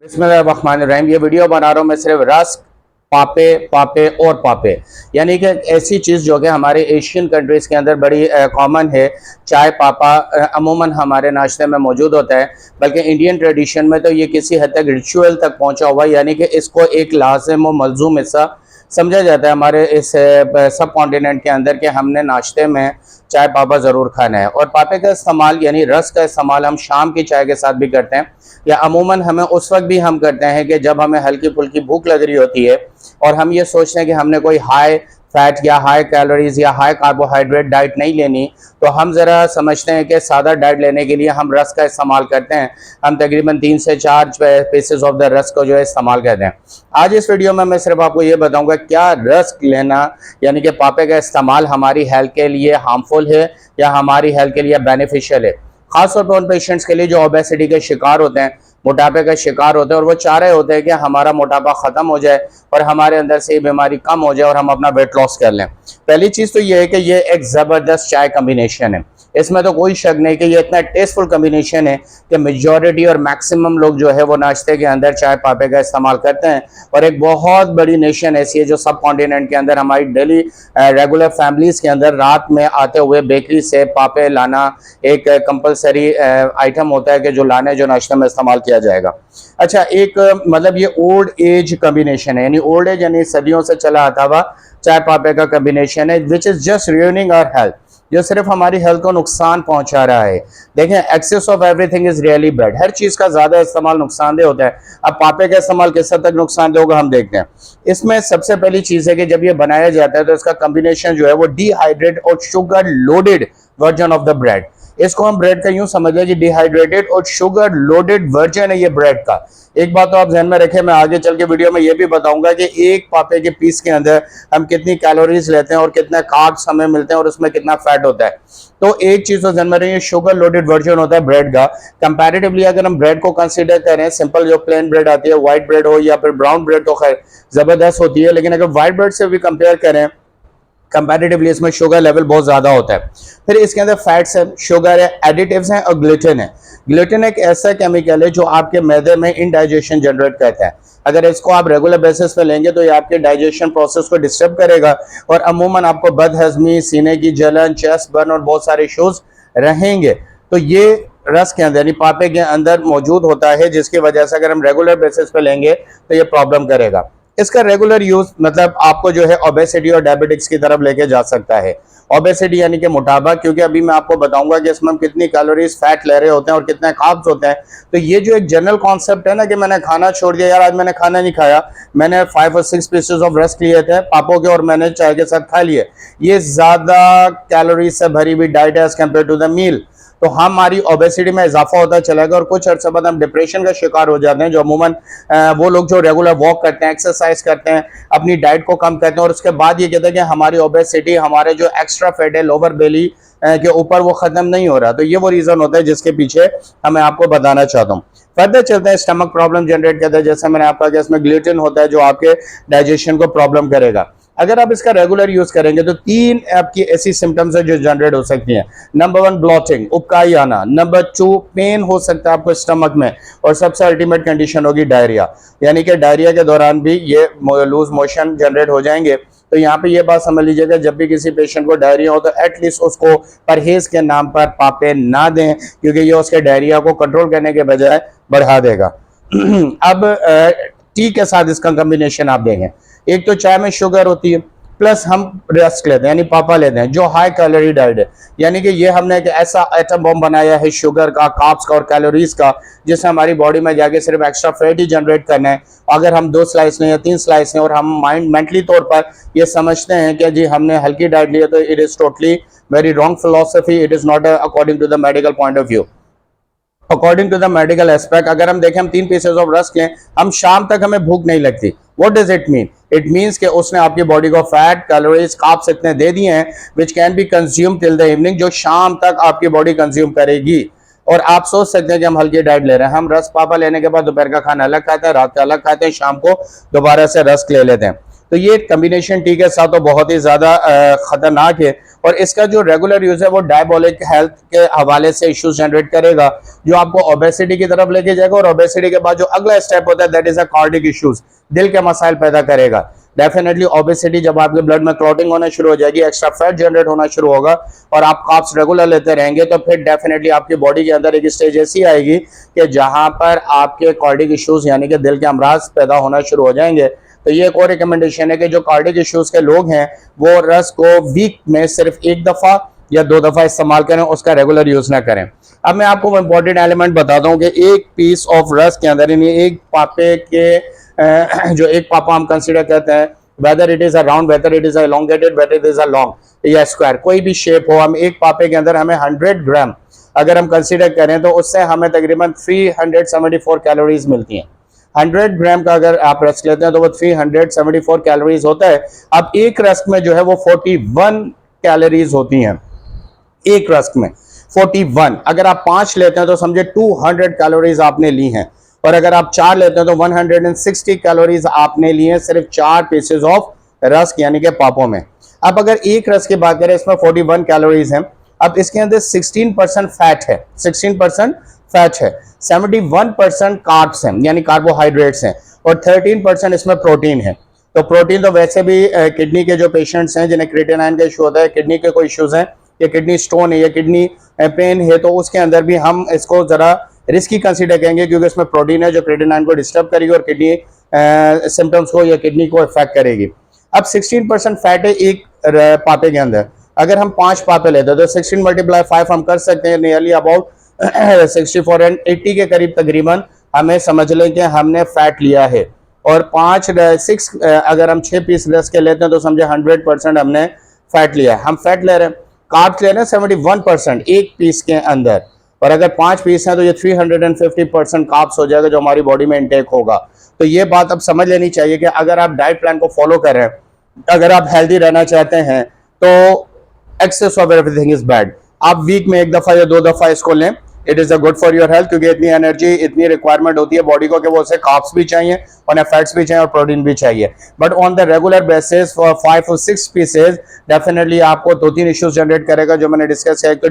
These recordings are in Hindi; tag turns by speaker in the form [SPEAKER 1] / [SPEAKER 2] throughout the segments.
[SPEAKER 1] बिस्मिल्लाहिर्रहमानिर्रहीम। ये वीडियो बना रहा हूँ मैं सिर्फ रस्क, पापे पापे और पापे, यानी कि ऐसी चीज़ जो कि हमारे एशियन कंट्रीज़ के अंदर बड़ी कॉमन है। चाय पापा अमूमन हमारे नाश्ते में मौजूद होता है, बल्कि इंडियन ट्रेडिशन में तो ये किसी हद तक रिचुअल तक पहुँचा हुआ है, यानी कि इसको एक लाज़िम व मलजूम हिस्सा समझा जाता है हमारे इस सब कॉन्टिनेंट के अंदर कि हमने नाश्ते में चाय पापा ज़रूर खाना है। और पापे का इस्तेमाल यानी रस का इस्तेमाल हम शाम की चाय के साथ भी करते हैं, या अमूमन हमें उस वक्त भी हम करते हैं कि जब हमें हल्की फुल्की भूख लग रही होती है और हम ये सोचते हैं कि हमने कोई हाई फैट या हाई कैलोरीज या हाई कार्बोहाइड्रेट डाइट नहीं लेनी, तो हम ज़रा समझते हैं कि सादा डाइट लेने के लिए हम रस का इस्तेमाल करते हैं। हम तकरीबन 3 से 4 पीसेस ऑफ द रस को जो है इस्तेमाल करते हैं। आज इस वीडियो में मैं सिर्फ आपको ये बताऊंगा क्या रस लेना यानी कि पापे का इस्तेमाल हमारी हेल्थ के लिए हार्मफुल है या हमारी हेल्थ के लिए बेनिफिशियल है। खासतौर पर उन पेशेंट्स के लिए जो ओबेसिटी के शिकार होते हैं, मोटापे का शिकार होते हैं, और वो चाह रहे होते हैं कि हमारा मोटापा ख़त्म हो जाए और हमारे अंदर से ये बीमारी कम हो जाए और हम अपना वेट लॉस कर लें। पहली चीज़ तो ये है कि ये एक ज़बरदस्त चाय कम्बिनेशन है। इसमें तो कोई शक नहीं कि ये इतना टेस्टफुल कम्बिनेशन है कि मेजॉरिटी और मैक्सिमम लोग जो है वो नाश्ते के अंदर चाय पापे का इस्तेमाल करते हैं। और एक बहुत बड़ी नेशन ऐसी है जो सब कॉन्टिनेंट के अंदर हमारी डेली रेगुलर फैमिलीज़ के अंदर रात में आते हुए बेकरी से पापे लाना एक कंपलसरी आइटम होता है कि जो लाने जो नाश्ते में इस्तेमाल किया जाएगा। अच्छा, एक मतलब ये ओल्ड एज कम्बिनेशन है, यानी ओल्ड एज यानी सदियों से चला आता हुआ चाय पापे का कम्बिनेशन है, which is just ruining our health, जो सिर्फ हमारी हेल्थ को नुकसान पहुंचा रहा है। देखें, excess of everything is really bad. हर चीज़ का ज़्यादा इस्तेमाल नुकसानदेह होता है। अब पापे का इस्तेमाल किस हद तक नुकसानदेह होगा हम देखते हैं। इसमें सबसे पहली चीज़ है कि जब ये बनाया जाता है तो इसका कम्बिनेशन जो है वो डिहाइड्रेट और sugar loaded version of the bread. इसको हम ब्रेड का यूं समझ लें कि डिहाइड्रेटेड और शुगर लोडेड वर्जन है ये ब्रेड का। एक बात तो आप ध्यान में रखें, मैं आगे चल के वीडियो में ये भी बताऊंगा कि एक पापे के पीस के अंदर हम कितनी कैलोरीज लेते हैं और कितने कार्ब्स हमें मिलते हैं और उसमें कितना फैट होता है। तो एक चीज तो ध्यान में रखिए, शुगर लोडेड वर्जन होता है ब्रेड का। कंपैरेटिवली अगर हम ब्रेड को कंसीडर करें, सिंपल जो प्लेन ब्रेड आती है, व्हाइट ब्रेड हो या फिर ब्राउन ब्रेड, तो खैर जबरदस्त होती है, लेकिन अगर व्हाइट ब्रेड से भी कंपेयर करें कंपैरेटिवली इसमें शुगर लेवल बहुत ज़्यादा होता है। फिर इसके अंदर फैट्स है, शुगर है, एडिटिव्स हैं और ग्लूटेन है। ग्लूटेन एक ऐसा केमिकल है जो आपके मैदे में इनडाइजेशन जनरेट करता है। अगर इसको आप रेगुलर बेसिस पे लेंगे तो ये आपके डाइजेशन प्रोसेस को डिस्टर्ब करेगा और अमूमन आपको बदहजमी, सीने की जलन, चेस्ट बर्न और बहुत सारे इश्यूज रहेंगे। तो ये रस के अंदर यानी पापे के अंदर मौजूद होता है, जिसकी वजह से अगर हम रेगुलर बेसिस पे लेंगे तो ये प्रॉब्लम करेगा। इसका रेगुलर यूज मतलब आपको जो है ओबेसिटी और डायबिटिक्स की तरफ लेके जा सकता है। ओबेसिटी यानी कि मोटापा, क्योंकि अभी मैं आपको बताऊंगा कि इसमें हम कितनी कैलोरीज फैट ले रहे होते हैं और कितने कार्ब्स होते हैं। तो ये जो एक जनरल कॉन्सेप्ट है ना कि मैंने खाना छोड़ दिया, यार आज मैंने खाना नहीं खाया, मैंने 5 और 6 पीसेस ऑफ रस्क लिए थे पापों के और मैंने चाय के साथ खा लिए, ये ज्यादा कैलोरीज से भरी हुई डाइट है as compare to the meal. तो हमारी ओबेसिटी में इजाफा होता चला गया और कुछ अर्से बाद हम डिप्रेशन का शिकार हो जाते हैं, जो अमूमन वो लोग जो रेगुलर वॉक करते हैं, एक्सरसाइज करते हैं, अपनी डाइट को कम करते हैं और उसके बाद ये कहते हैं कि हमारी ओबेसिटी, हमारे जो एक्स्ट्रा फैट है लोअर बेली के ऊपर, वो खत्म नहीं हो रहा। तो ये वो रीजन होता है जिसके पीछे मैं आपको बताना चाहता हूँ। फर्दर चलते हैं, स्टमक प्रॉब्लम जनरेट करता है, जैसे मैंने आपका कहा इसमें ग्लूटेन होता है जो आपके डाइजेशन को प्रॉब्लम करेगा। अगर आप इसका रेगुलर यूज करेंगे तो 3 आपकी ऐसी सिम्टम्स है जो जनरेट हो सकती हैं। नंबर 1 ब्लॉटिंग, उबकाई आना। नंबर 2 पेन हो सकता है आपको स्टमक में, और सबसे अल्टीमेट कंडीशन होगी डायरिया, यानी कि डायरिया के दौरान भी ये लूज मोशन जनरेट हो जाएंगे। तो यहाँ पे ये बात समझ लीजिएगा, जब भी किसी पेशेंट को डायरिया हो तो एटलीस्ट उसको परहेज के नाम पर पापे ना दें, क्योंकि ये उसके डायरिया को कंट्रोल करने के बजाय बढ़ा देगा। अब टी के साथ इसका कम्बिनेशन आप देखें, एक तो चाय में शुगर होती है, प्लस हम रस्क लेते हैं यानी पापा लेते हैं जो हाई कैलोरी डाइट है, यानी कि ये हमने एक ऐसा एटम बम बनाया है शुगर का, कार्ब्स का और कैलोरीज का, जिससे हमारी बॉडी में जाके सिर्फ एक्स्ट्रा फैट ही जनरेट करना है। अगर हम 2 स्लाइस लें या 3 स्लाइस लें और हम मेंटली तौर पर ये समझते हैं कि जी हमने हल्की डाइट लिया, तो it is totally very wrong philosophy. It is not according to the medical point of view. According to the medical aspect, अगर हम देखें हम 3 पीसेस ऑफ रस्क लें, हम शाम तक हमें भूख नहीं लगती। What does it mean? It means कि उसने आपकी बॉडी को फैट, कैलोरीज, कार्ब्स इतने दे दिए हैं which can be consume till the evening, जो शाम तक आपकी बॉडी कंज्यूम करेगी। और आप सोच सकते हैं कि हम हल्की डाइट ले रहे हैं, हम रस्क पापा लेने के बाद दोपहर का खाना अलग खाते हैं, रात का अलग खाते हैं, शाम को दोबारा से रस्क ले लेते हैं। तो ये कम्बिनेशन टी के साथ तो बहुत ही ज़्यादा ख़तरनाक है, और इसका जो रेगुलर यूज़ है वो डायबोलिक हेल्थ के हवाले से इश्यूज जनरेट करेगा, जो आपको ओबेसिटी की तरफ लेके जाएगा, और ओबेसिटी के बाद जो अगला स्टेप होता है that is a cardiac issues, दिल के मसाइल पैदा करेगा। डेफिनेटली ओबेसिटी जब आपके ब्लड में क्लॉटिंग होना शुरू हो जाएगी, एक्स्ट्रा फैट जनरेट होना शुरू होगा, और आप कार्ब्स रेगुलर लेते रहेंगे, तो फिर डेफिनेटली आपकी बॉडी के अंदर एक स्टेज ऐसी आएगी कि जहां पर आपके कार्डिक इश्यूज यानी कि दिल के अमराज पैदा होना शुरू हो जाएंगे। तो ये एक और रिकमेंडेशन है कि जो कार्डिक इश्यूज के लोग हैं वो रस को वीक में सिर्फ एक दफ़ा या 2 दफ़ा इस्तेमाल करें, उसका रेगुलर यूज़ ना करें। अब मैं आपको इंपॉर्टेंट एलिमेंट बताता हूँ कि एक पीस ऑफ रस के अंदर, यानी एक पापे के जो एक पापा हम कंसिडर करते हैं, whether it is a round, whether it is a elongated, whether it is a long या स्क्वायर, कोई भी शेप हो, हम एक पापे के अंदर हमें 100 ग्राम अगर हम कंसिडर करें तो उससे हमें तकरीबन 374 कैलोरीज मिलती हैं। 100 ग्राम का अगर आप रस्क लेते हैं तो वो 374 कैलोरीज होता है। अब एक रस्क में जो है वो 41 कैलोरीज होती हैं, एक रस्क में 41। अगर आप 5 लेते हैं तो समझे 200 कैलोरीज आपने ली हैं, और अगर आप 4 लेते हैं तो 160 कैलोरीज आपने ली हैं सिर्फ 4 पीसेज ऑफ रस्क यानी कि पापों में। अब अगर एक रस्क की बात करें, इसमें 41 कैलोरीज हैं। अब इसके अंदर 16% फैट है, 16% फैट है, 71% कार्ब्स हैं यानी कार्बोहाइड्रेट्स हैं, और 13% इसमें प्रोटीन है। तो प्रोटीन तो वैसे भी किडनी के जो पेशेंट्स हैं जिन्हें क्रिएटिनिन का इशू होता है, किडनी के कोई इश्यूज हैं या किडनी स्टोन है या किडनी पेन है, तो उसके अंदर भी हम इसको ज़रा रिस्की कंसीडर करेंगे, क्योंकि इसमें प्रोटीन है जो क्रिएटिनिन को डिस्टर्ब करेगी और किडनी सिम्टम्स को या किडनी को इफेक्ट करेगी। अब 16% फैट है एक पापे के अंदर। अगर हम 5 पापे लेते हैं तो 16 × 5 हम कर सकते हैं, नियरली अबाउट 64 एंड 80 के करीब तकरीबन हमें समझ लें कि हमने फैट लिया है। और 6 अगर हम 6 पीस रस के लेते हैं तो समझे 100% हमने फैट लिया है। हम फैट ले रहे हैं, कार्ब्स ले रहे हैं 71% एक पीस के अंदर, और अगर 5 पीस हैं तो ये 350% कार्ब्स हो जाएगा जो हमारी बॉडी में इंटेक होगा। तो ये बात अब समझ लेनी चाहिए कि अगर आप डाइट प्लान को फॉलो कर रहे हैं, अगर आप हेल्दी रहना चाहते हैं, तो excess of everything is bad. आप वीक में 1 दफा या 2 दफा इसको लें, it is a good for your health, क्योंकि इतनी एनर्जी, इतनी रिक्वायरमेंट होती है बॉडी को कि वो उसे कार्ब्स भी चाहिए, उन्हें फैट्स भी चाहिए और प्रोटीन भी चाहिए। But on the regular basis for 5 और 6 पीसेज डेफिनेटली आपको 2-3 इश्यूज जनरेट करेगा जो मैंने डिस्कस किया। तो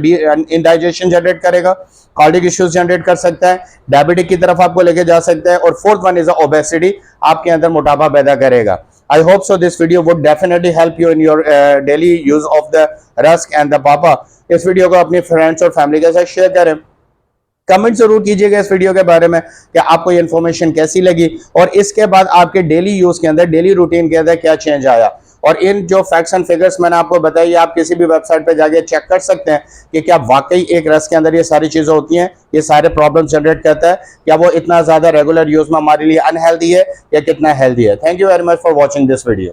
[SPEAKER 1] इंडाइजेशन जनरेट करेगा, कार्डिक इश्यूज जनरेट कर सकता है, डायबिटिक की तरफ आपको लेके जा सकता है, और फोर्थ वन इज ओबेसिटी, आपके अंदर मोटापा पैदा करेगा। I hope so this video would definitely help you in your daily use of the rusk and the papa। इस वीडियो को अपने फ्रेंड्स और फैमिली के साथ शेयर करें। कमेंट जरूर कीजिएगा इस वीडियो के बारे में कि आपको ये इन्फॉर्मेशन कैसी लगी, और इसके बाद आपके डेली यूज के अंदर, डेली रूटीन के अंदर क्या चेंज आया। और इन जो फैक्ट्स एंड फिगर्स मैंने आपको बताई, आप किसी भी वेबसाइट पे जाके चेक कर सकते हैं कि क्या वाकई एक रस के अंदर ये सारी चीजें होती हैं, ये सारे प्रॉब्लम जनरेट करता है, क्या वो इतना ज्यादा रेगुलर यूज में हमारे लिए अनहेल्दी है या कितना हेल्दी है। Thank you very much for watching this video.